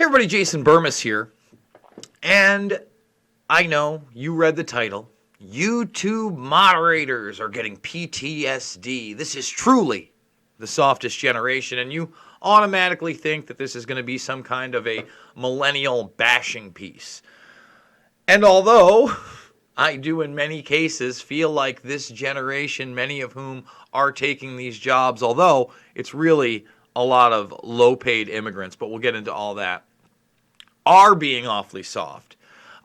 Hey everybody, Jason Burmis here, and I know you read the title. YouTube moderators are getting PTSD. This is truly the softest generation, and you automatically think that this is going to be some kind of a millennial bashing piece. And although I do in many cases feel like this generation, many of whom are taking these jobs, although it's really a lot of low-paid immigrants, but we'll get into all that, are being awfully soft.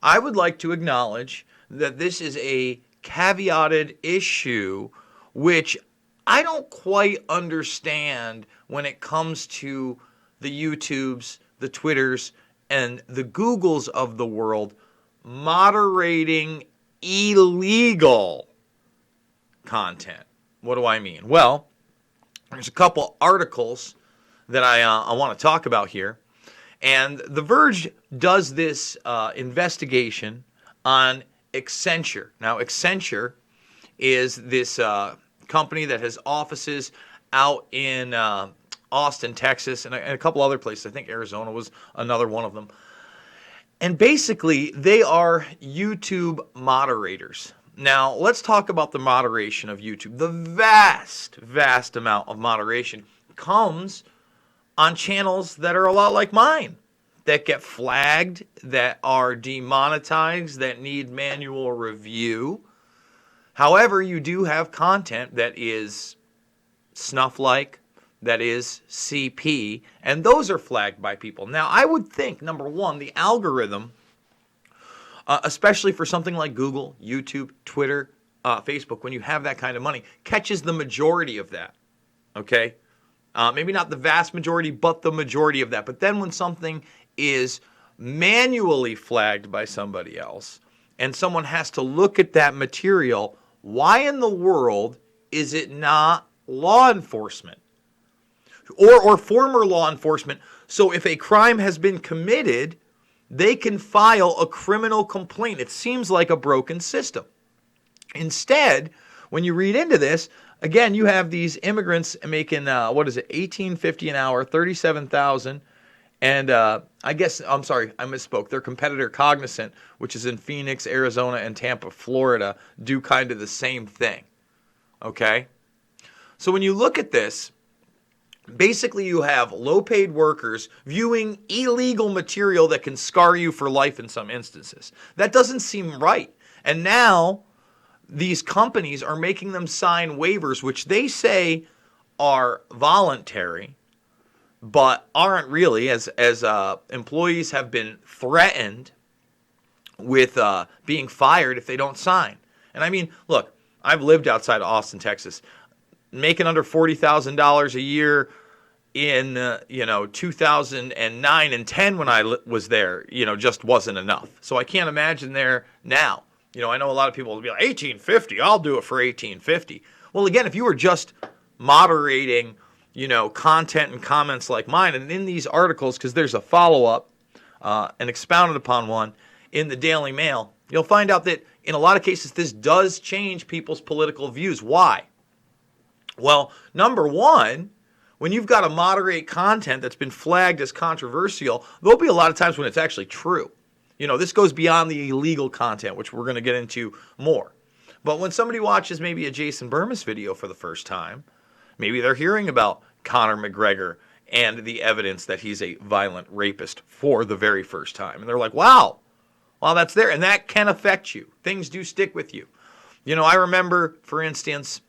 I would like to acknowledge that this is a caveated issue which I don't quite understand when it comes to the YouTubes, the Twitters, and the Googles of the world moderating illegal content. What do I mean? Well, there's a couple articles that I want to talk about here. And The Verge does this investigation on Accenture. Now, Accenture is this company that has offices out in Austin, Texas, and a couple other places. I think Arizona was another one of them. And basically, they are YouTube moderators. Now, let's talk about the moderation of YouTube. The vast, vast amount of moderation comes on channels that are a lot like mine, that get flagged, that are demonetized, that need manual review. However, you do have content that is snuff-like, that is CP, and those are flagged by people. Now, I would think, number one, the algorithm, especially for something like Google, YouTube, Twitter, Facebook, when you have that kind of money, catches the majority of that, okay? Maybe not the vast majority, but the majority of that. But then when something is manually flagged by somebody else and someone has to look at that material, why in the world is it not law enforcement or former law enforcement? So if a crime has been committed, they can file a criminal complaint. It seems like a broken system. Instead, when you read into this, again, you have these immigrants making, $18.50 an hour, $37,000. And I guess, I'm sorry, I misspoke. Their competitor, Cognizant, which is in Phoenix, Arizona, and Tampa, Florida, do kind of the same thing. Okay? So when you look at this, basically you have low-paid workers viewing illegal material that can scar you for life in some instances. That doesn't seem right. And now these companies are making them sign waivers, which they say are voluntary, but aren't really, as employees have been threatened with being fired if they don't sign. And I mean, look, I've lived outside of Austin, Texas, making under $40,000 a year in 2009 and 10 when I was there, just wasn't enough. So I can't imagine there now. I know a lot of people will be like, $18.50, I'll do it for $18.50. Well, again, if you were just moderating, content and comments like mine, and in these articles, because there's a follow-up, an expounded upon one in the Daily Mail, you'll find out that in a lot of cases, this does change people's political views. Why? Well, number one, when you've got to moderate content that's been flagged as controversial, there'll be a lot of times when it's actually true. This goes beyond the illegal content, which we're going to get into more. But when somebody watches maybe a Jason Burmis video for the first time, maybe they're hearing about Conor McGregor and the evidence that he's a violent rapist for the very first time. And they're like, wow, that's there. And that can affect you. Things do stick with you. I remember, for instance,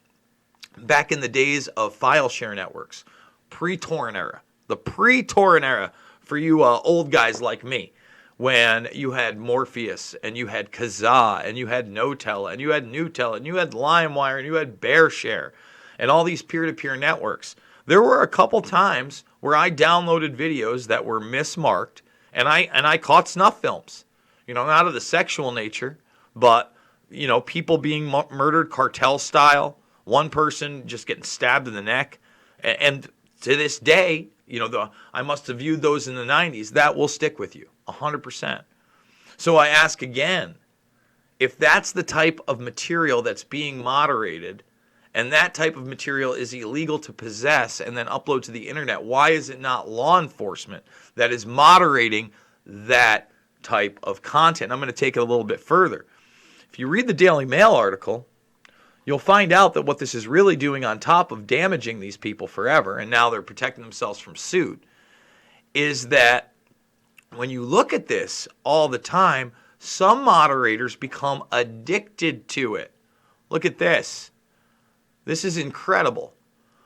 back in the days of file share networks, pre-torrent era, the pre-torrent era for you old guys like me, when you had Morpheus, and you had Kazaa, and you had Notel, and you had Newtel, and you had LimeWire, and you had BearShare, and all these peer-to-peer networks. There were a couple times where I downloaded videos that were mismarked, and I caught snuff films. Not of the sexual nature, but, people being murdered cartel style, one person just getting stabbed in the neck. And to this day, I must have viewed those in the 90s. That will stick with you, 100%. So I ask again, if that's the type of material that's being moderated, and that type of material is illegal to possess and then upload to the internet, why is it not law enforcement that is moderating that type of content? I'm going to take it a little bit further. If you read the Daily Mail article, you'll find out that what this is really doing, on top of damaging these people forever, and now they're protecting themselves from suit, is that when you look at this all the time, some moderators become addicted to it. Look at this. This is incredible.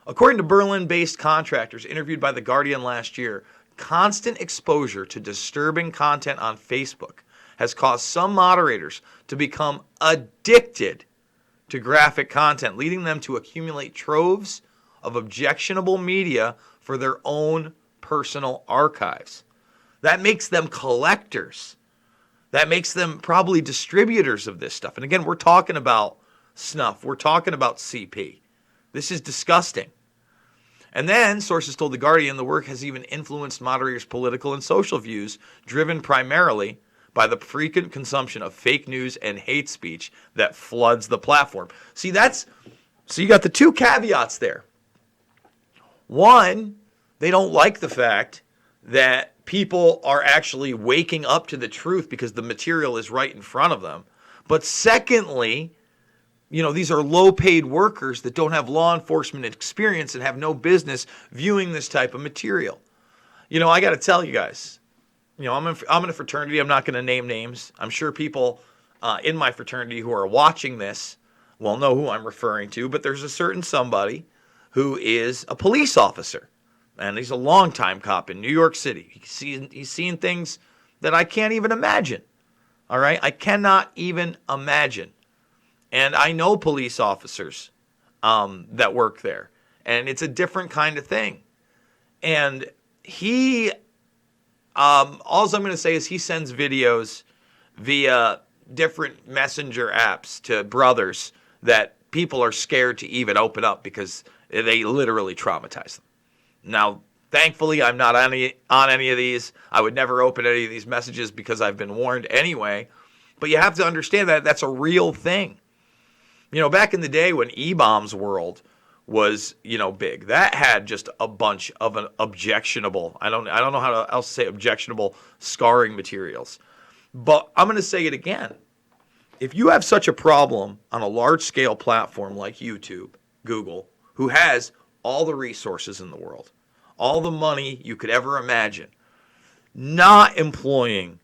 According to Berlin-based contractors interviewed by The Guardian last year, constant exposure to disturbing content on Facebook has caused some moderators to become addicted to graphic content, leading them to accumulate troves of objectionable media for their own personal archives. That makes them collectors. That makes them probably distributors of this stuff. And again, we're talking about snuff. We're talking about CP. This is disgusting. And then, sources told The Guardian, the work has even influenced moderators' political and social views, driven primarily by the frequent consumption of fake news and hate speech that floods the platform. So you got the two caveats there. One, they don't like the fact that people are actually waking up to the truth because the material is right in front of them. But secondly, these are low-paid workers that don't have law enforcement experience and have no business viewing this type of material. I got to tell you guys, I'm in a fraternity. I'm not going to name names. I'm sure people in my fraternity who are watching this will know who I'm referring to, but there's a certain somebody who is a police officer, and he's a longtime cop in New York City. He's seen things that I can't even imagine. All right? I cannot even imagine. And I know police officers that work there, and it's a different kind of thing. And all I'm going to say is he sends videos via different messenger apps to brothers that people are scared to even open up because they literally traumatize them. Now, thankfully, I'm not on any of these. I would never open any of these messages because I've been warned anyway. But you have to understand that that's a real thing. Back in the day when E-Bombs World was, big, that had just a bunch of an objectionable, I don't know how else to say objectionable scarring materials. But I'm going to say it again. If you have such a problem on a large-scale platform like YouTube, Google, who has all the resources in the world, all the money you could ever imagine, not employing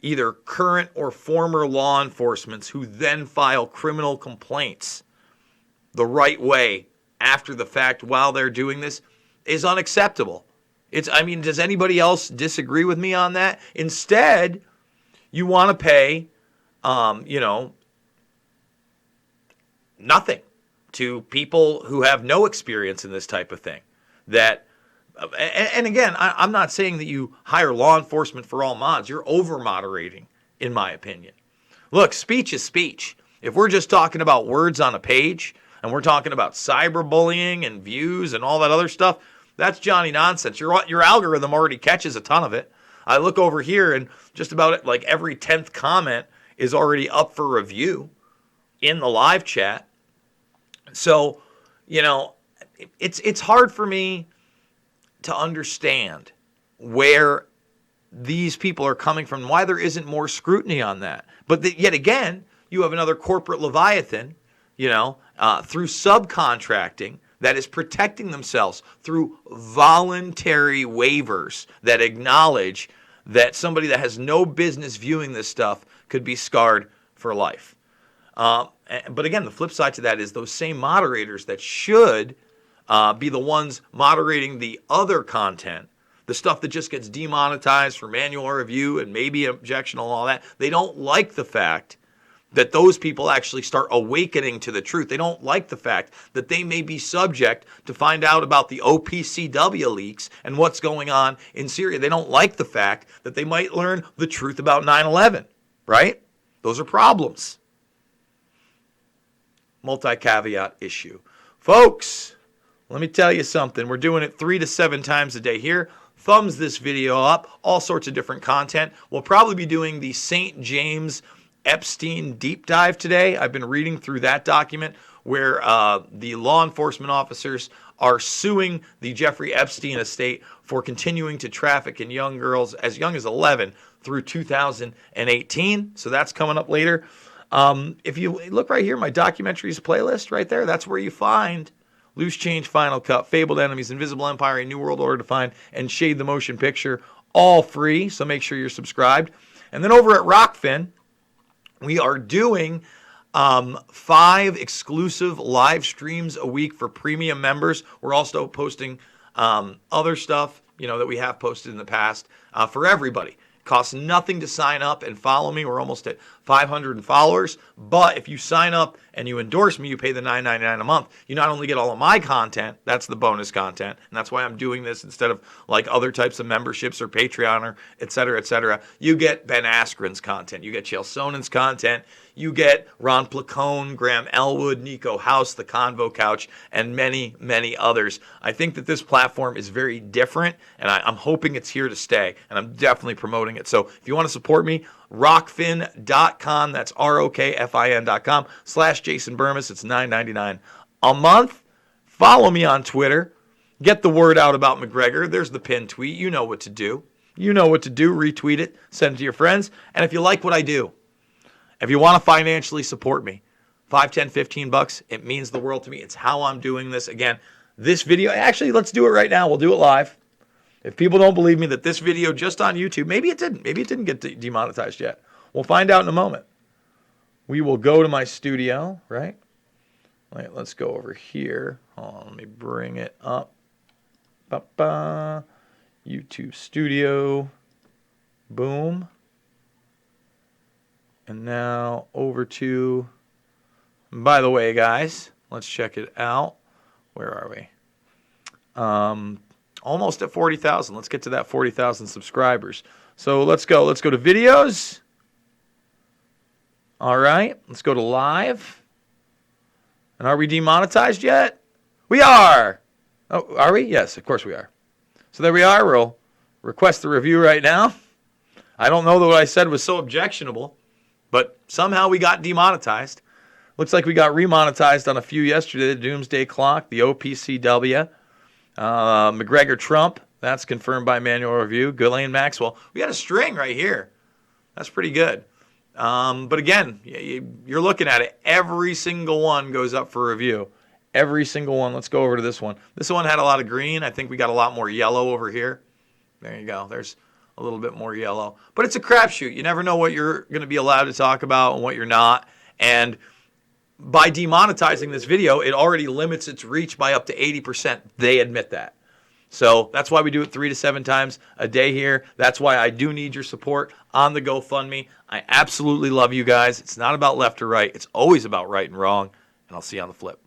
either current or former law enforcement who then file criminal complaints the right way after the fact while they're doing this is unacceptable. Does anybody else disagree with me on that? Instead, you want to pay, nothing to people who have no experience in this type of thing. And again, I'm not saying that you hire law enforcement for all mods. You're over-moderating, in my opinion. Look, speech is speech. If we're just talking about words on a page, and we're talking about cyberbullying and views and all that other stuff, that's Johnny nonsense. Your algorithm already catches a ton of it. I look over here, and just about like every 10th comment is already up for review in the live chat. So, it's hard for me to understand where these people are coming from, why there isn't more scrutiny on that. But yet again, you have another corporate leviathan, through subcontracting that is protecting themselves through voluntary waivers that acknowledge that somebody that has no business viewing this stuff could be scarred for life. But again, the flip side to that is those same moderators that should be the ones moderating the other content, the stuff that just gets demonetized for manual review and maybe objectionable and all that, they don't like the fact that those people actually start awakening to the truth. They don't like the fact that they may be subject to find out about the OPCW leaks and what's going on in Syria. They don't like the fact that they might learn the truth about 9/11, right? Those are problems. Multi-caveat issue. Folks, let me tell you something. We're doing it 3 to 7 times a day here. Thumbs this video up. All sorts of different content. We'll probably be doing the St. James Epstein deep dive today. I've been reading through that document. where the law enforcement officers are suing the Jeffrey Epstein estate for continuing to traffic in young girls as young as 11 through 2018. So that's coming up later. If you look right here, my documentaries playlist right there, that's where you find Loose Change, Final Cut, Fabled Enemies, Invisible Empire, A New World Order Defined, and Shade the Motion Picture, all free. So make sure you're subscribed. And then over at Rockfin, we are doing 5 exclusive live streams a week for premium members. We're also posting other stuff, that we have posted in the past for everybody. Costs nothing to sign up and follow me. We're almost at 500 followers. But if you sign up and you endorse me, you pay the $9.99 a month. You not only get all of my content, that's the bonus content, and that's why I'm doing this instead of like other types of memberships or Patreon or et cetera, et cetera. You get Ben Askren's content. You get Chael Sonnen's content. You get Ron Placone, Graham Elwood, Nico House, The Convo Couch, and many, many others. I think that this platform is very different, and I'm hoping it's here to stay, and I'm definitely promoting it. So if you want to support me, rockfin.com, that's ROKFIN.com/Jason Burmis. It's $9.99 a month. Follow me on Twitter. Get the word out about McGregor. There's the pinned tweet. You know what to do. Retweet it. Send it to your friends. And if you like what I do, if you want to financially support me, $5, $10, $15, it means the world to me. It's how I'm doing this. Again, this video, actually, let's do it right now. We'll do it live. If people don't believe me that this video just on YouTube, maybe it didn't get demonetized yet. We'll find out in a moment. We will go to my studio, right? Wait, let's go over here. Hold on, let me bring it up. YouTube Studio. Boom. And now over to, by the way, guys, let's check it out. Where are we? Almost at 40,000. Let's get to that 40,000 subscribers. So let's go. Let's go to videos. All right. Let's go to live. And are we demonetized yet? We are. Oh, are we? Yes, of course we are. So there we are. We'll request the review right now. I don't know that what I said was so objectionable, but somehow we got demonetized. Looks like we got remonetized on a few yesterday. The Doomsday Clock, the OPCW, McGregor Trump. That's confirmed by Manual Review. Ghislaine Maxwell. We got a string right here. That's pretty good. But again, you're looking at it. Every single one goes up for review. Every single one. Let's go over to this one. This one had a lot of green. I think we got a lot more yellow over here. There you go. There's a little bit more yellow. But it's a crapshoot. You never know what you're going to be allowed to talk about and what you're not. And by demonetizing this video, it already limits its reach by up to 80%. They admit that. So that's why we do it 3 to 7 times a day here. That's why I do need your support on the GoFundMe. I absolutely love you guys. It's not about left or right. It's always about right and wrong. And I'll see you on the flip.